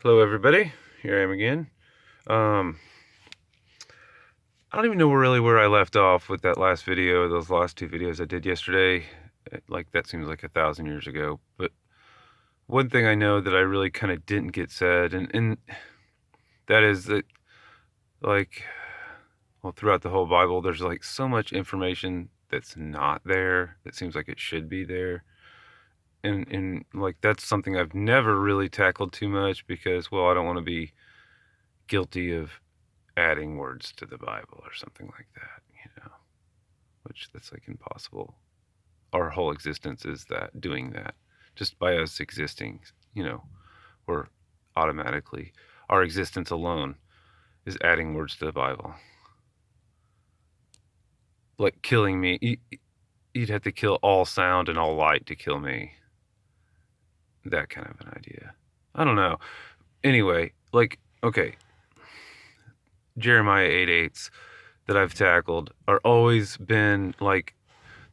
Hello, everybody. Here I am again. Um, I don't even know where I left off with that last video, those last two videos I did yesterday. Like, that seems like 1,000 years ago. But one thing I know that I really kind of didn't get said, and that is that, like, well, throughout the whole Bible, there's like so much information that's not there that seems like it should be there. And like, that's something I've never really tackled too much because, well, I don't want to be guilty of adding words to the Bible or something like that, which that's like impossible. Our whole existence is that doing that. Just by us existing, we're automatically, our existence alone is adding words to the Bible. Like killing me, you'd have to kill all sound and all light to kill me. That kind of an idea. I don't know. Anyway, like, okay, Jeremiah 8:8 that I've tackled are always been like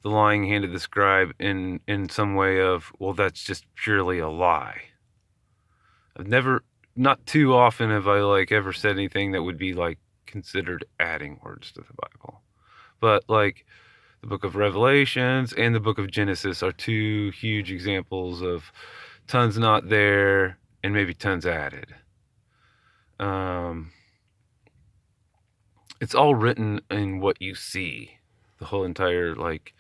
the lying hand of the scribe in some way of, well, that's just purely a lie. I've never, not too often have I like ever said anything that would be like considered adding words to the Bible. But like the book of Revelations and the book of Genesis are two huge examples of tons not there and maybe tons added. It's all written in what you see. The whole entire, like,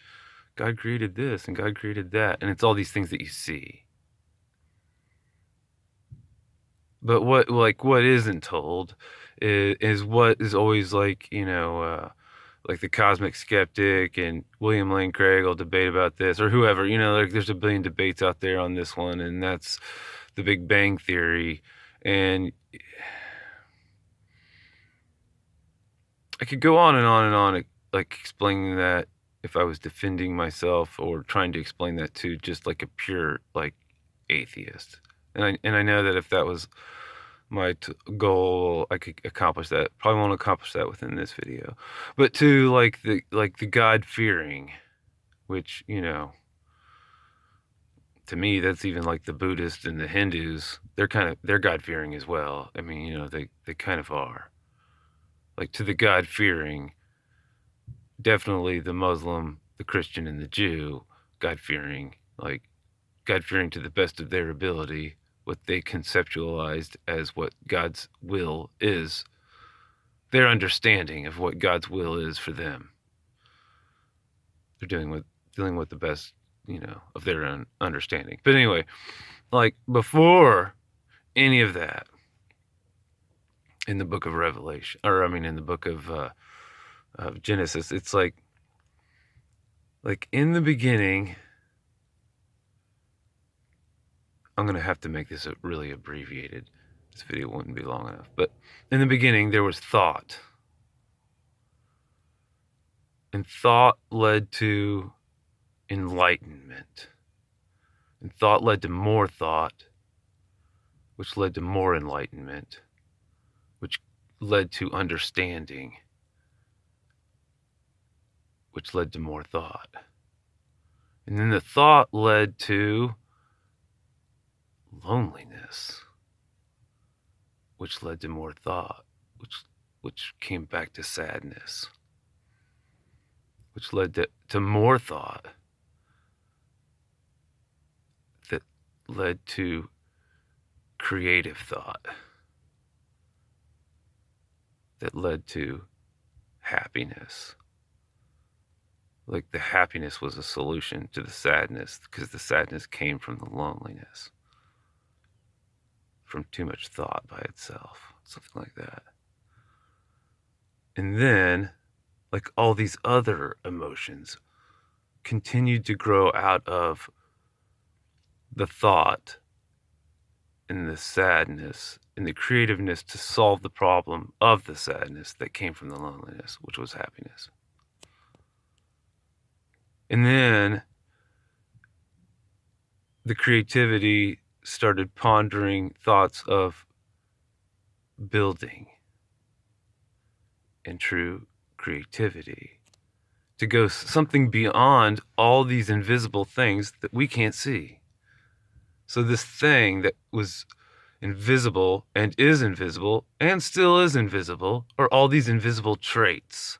God created this and God created that, and it's all these things that you see. But what isn't told is what is always like, like the cosmic skeptic and William Lane Craig will debate about this, or whoever, like there's a billion debates out there on this one, and that's the Big Bang Theory. And I could go on and on and on, like explaining that if I was defending myself or trying to explain that to just like a pure like atheist. And I know that if that was my goal, I could accomplish that. Probably won't accomplish that within this video. But to like the God fearing, which, to me that's even like the Buddhists and the Hindus, they're God fearing as well. I mean, they kind of are. Like, to the God fearing, definitely the Muslim, the Christian, and the Jew, God fearing, like God fearing to the best of their ability, what they conceptualized as what God's will is, their understanding of what God's will is for them. They're dealing with the best, of their own understanding. But anyway, like before any of that, in the book of Revelation, or I mean in the book of Genesis, it's like in the beginning, I'm going to have to make this really abbreviated. This video wouldn't be long enough. But in the beginning, there was thought. And thought led to enlightenment. And thought led to more thought, which led to more enlightenment, which led to understanding, which led to more thought. And then the thought led to loneliness, which led to more thought, which came back to sadness, which led to more thought, that led to creative thought, that led to happiness. Like the happiness was a solution to the sadness, because the sadness came from the loneliness, from too much thought by itself, something like that. And then, like, all these other emotions continued to grow out of the thought and the sadness and the creativeness to solve the problem of the sadness that came from the loneliness, which was happiness. And then the creativity started pondering thoughts of building and true creativity, to go something beyond all these invisible things that we can't see. So this thing that was invisible and is invisible and still is invisible are all these invisible traits,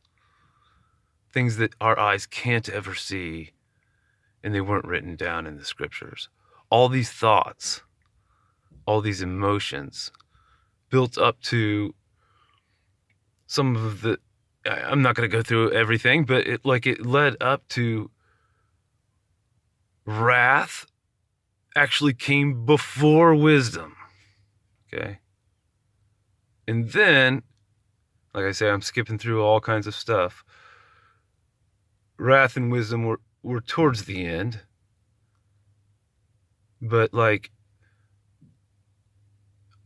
things that our eyes can't ever see, and they weren't written down in the scriptures. All these thoughts, all these emotions built up to some of the, I'm not going to go through everything, but it led up to wrath actually came before wisdom. Okay. And then, like I say, I'm skipping through all kinds of stuff. Wrath and wisdom were towards the end. But like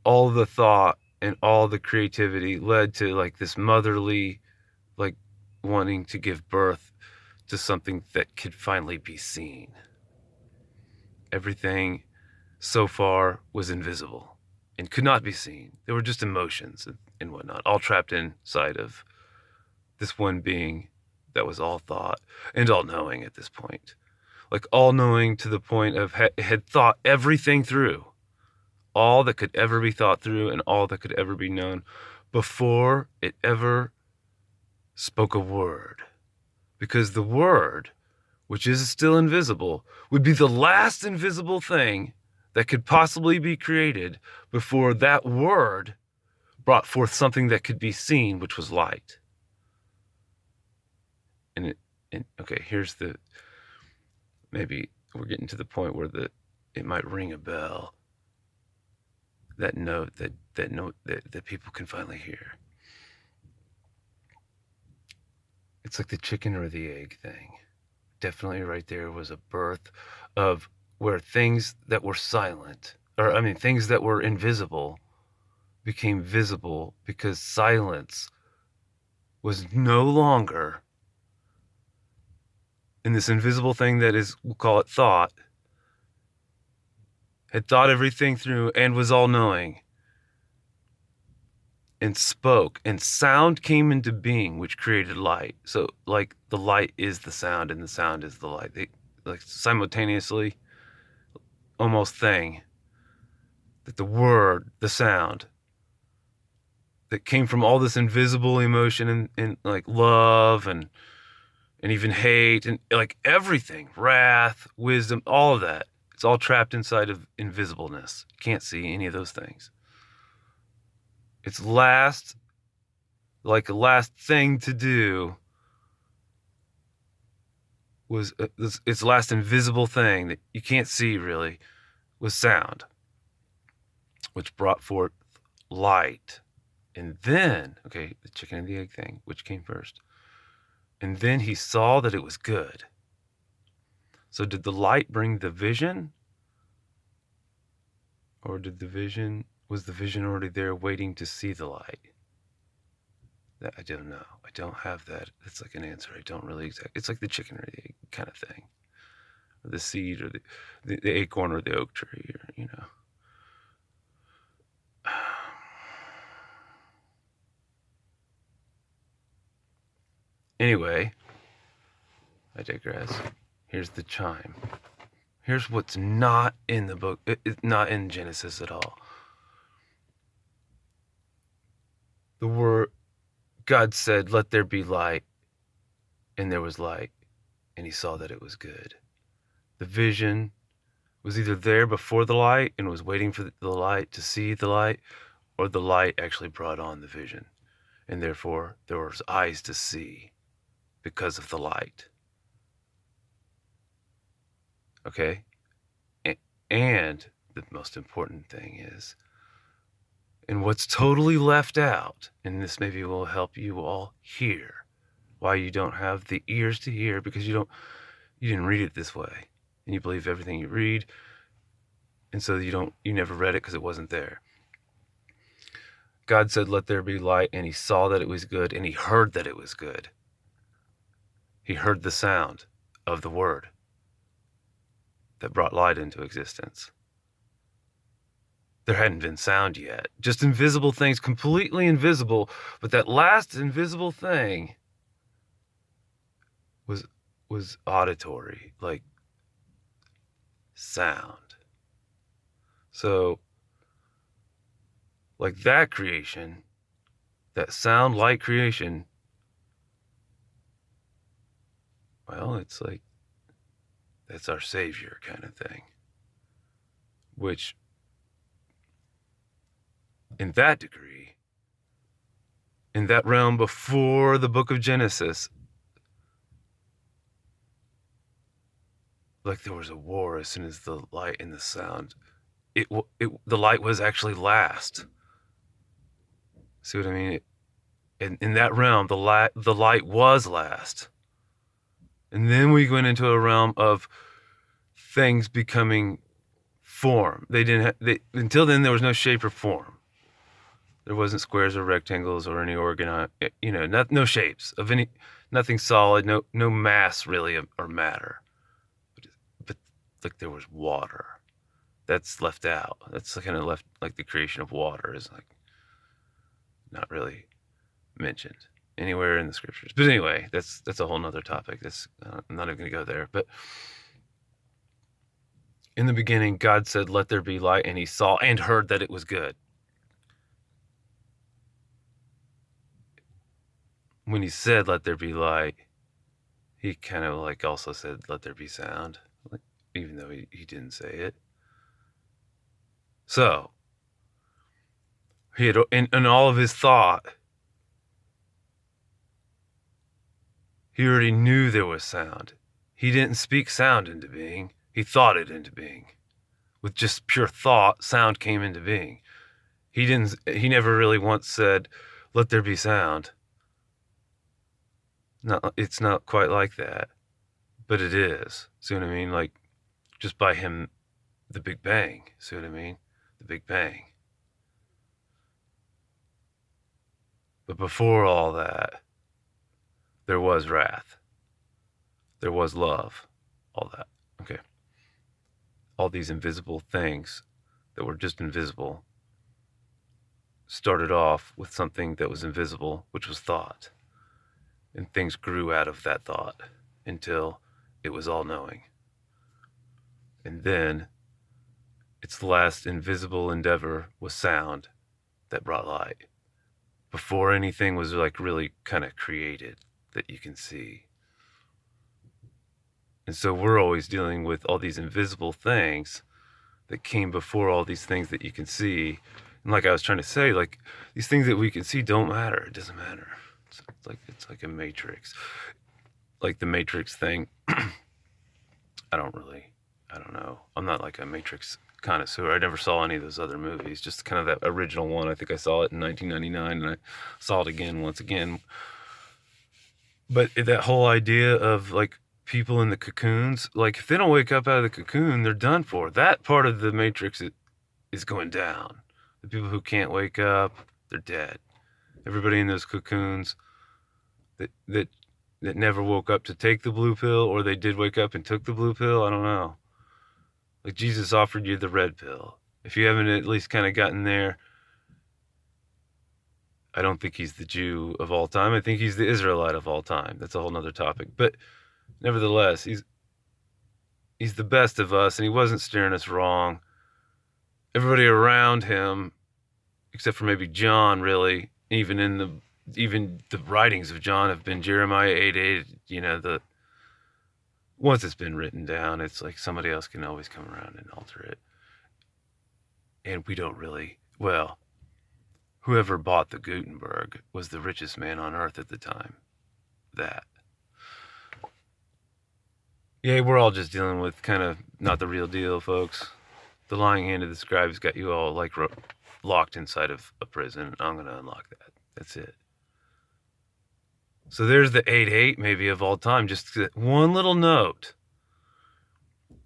all the thought and all the creativity led to like this motherly, like wanting to give birth to something that could finally be seen. Everything so far was invisible and could not be seen. They were just emotions and whatnot, all trapped inside of this one being that was all thought and all knowing at this point. Like all knowing to the point of had thought everything through, all that could ever be thought through and all that could ever be known before it ever spoke a word. Because the word, which is still invisible, would be the last invisible thing that could possibly be created before that word brought forth something that could be seen, which was light. And okay, here's the, maybe we're getting to the point where it might ring a bell. That note that people can finally hear. It's like the chicken or the egg thing. Definitely right there was a birth of where things that were silent, or I mean things that were invisible, became visible because silence was no longer in this invisible thing that is, we'll call it thought, had thought everything through and was all-knowing and spoke, and sound came into being, which created light. So like the light is the sound and the sound is the light. They like simultaneously almost thing that the word, the sound that came from all this invisible emotion and like love and even hate and like everything, wrath, wisdom, all of that. It's all trapped inside of invisibleness. You can't see any of those things. Its last, like a last thing to do was its last invisible thing that you can't see really was sound, which brought forth light. And then, okay, the chicken and the egg thing, which came first? And then he saw that it was good. So did the light bring the vision? Or was the vision already there waiting to see the light? That I don't know. I don't have that. That's like an answer. I don't really exactly. It's like the chicken or the egg kind of thing. Or the seed or the acorn or the oak tree, or, you know. Anyway, I digress. Here's the chime. Here's what's not in the book. It's not in Genesis at all. The word, God said, "Let there be light," and there was light, and he saw that it was good. The vision was either there before the light and was waiting for the light to see the light, or the light actually brought on the vision, and therefore there was eyes to see because of the light. Okay? And the most important thing is, and what's totally left out, and this maybe will help you all hear why you don't have the ears to hear, because you didn't read it this way, and you believe everything you read, and so you never read it because it wasn't there. God said, "Let there be light," and he saw that it was good, and he heard that it was good. He heard the sound of the word that brought light into existence. There hadn't been sound yet, just invisible things, completely invisible, but that last invisible thing was auditory, like sound. So like that creation, that sound light creation, well, it's like, that's our Savior kind of thing. Which, in that degree, in that realm before the book of Genesis, like there was a war as soon as the light and the sound, the light was actually last. See what I mean? In that realm, the light was last. And then we went into a realm of things becoming form. Until then, there was no shape or form. There wasn't squares or rectangles or any organized, no shapes of any, nothing solid, no mass really or matter. But like there was water. That's left out. That's kind of left, like the creation of water is like not really mentioned anywhere in the scriptures. But anyway, that's a whole nother topic. I'm not even going to go there. But in the beginning, God said, "Let there be light," and he saw and heard that it was good. When he said, "Let there be light," he kind of like also said, "Let there be sound," like, even though he didn't say it. So he had, in all of his thought, he already knew there was sound. He didn't speak sound into being. He thought it into being. With just pure thought, sound came into being. He never really once said, "Let there be sound." No, it's not quite like that, but it is. See what I mean? Like, just by him, the Big Bang. See what I mean? The Big Bang. But before all that, there was wrath. There was love. All that. Okay. All these invisible things that were just invisible started off with something that was invisible, which was thought. And things grew out of that thought until it was all-knowing. And then its last invisible endeavor was sound that brought light. Before anything was like really kind of created that you can see. And so we're always dealing with all these invisible things that came before all these things that you can see. And like I was trying to say, like these things that we can see don't matter. It doesn't matter. It's like a matrix. Like the Matrix thing. I don't know. I'm not like a Matrix connoisseur. I never saw any of those other movies. Just kind of that original one. I think I saw it in 1999 and I saw it again once again. But that whole idea of like people in the cocoons, like if they don't wake up out of the cocoon, they're done for. That part of the Matrix is going down. The people who can't wake up, they're dead. Everybody in those cocoons that never woke up to take the blue pill, or they did wake up and took the blue pill, I don't know. Like Jesus offered you the red pill. If you haven't at least kind of gotten there, I don't think he's the Jew of all time. I think he's the Israelite of all time. That's a whole nother topic. But nevertheless, he's the best of us, and he wasn't steering us wrong. Everybody around him, except for maybe John, really, even the writings of John have been Jeremiah 8:8. Once it's been written down, it's like somebody else can always come around and alter it. And we don't really, well, whoever bought the Gutenberg was the richest man on earth at the time. That. Yeah, we're all just dealing with kind of not the real deal, folks. The lying hand of the scribes got you all like locked inside of a prison. I'm going to unlock that. That's it. So there's the 8:8 maybe of all time. Just one little note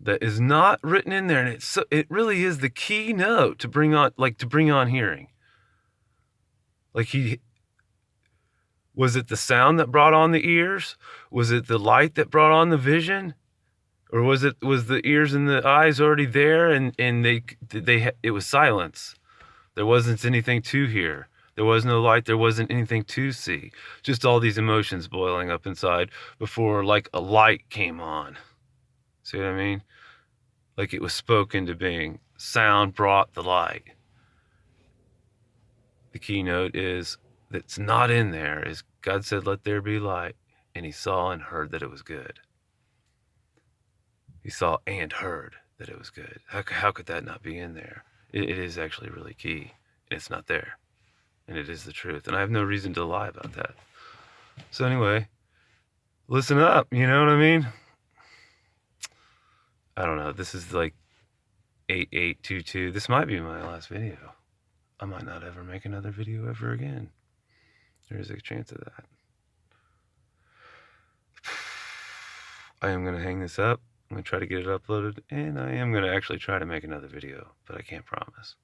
that is not written in there, and it really is the key note to bring on hearing. Like was it the sound that brought on the ears? Was it the light that brought on the vision? Or was the ears and the eyes already there, and it was silence? There wasn't anything to hear. There was no light. There wasn't anything to see. Just all these emotions boiling up inside before like a light came on. See what I mean? Like it was spoken to being. Sound brought the light. The keynote is that's not in there is God said, "Let there be light," and he saw and heard that it was good. He saw and heard that it was good. How could that not be in there? It is actually really key, and it's not there. And it is the truth. And I have no reason to lie about that. So anyway, listen up, you know what I mean? I don't know. This is like 8822. This might be my last video. I might not ever make another video ever again. There's a chance of that. I am going to hang this up. I'm going to try to get it uploaded, and I am going to actually try to make another video, but I can't promise.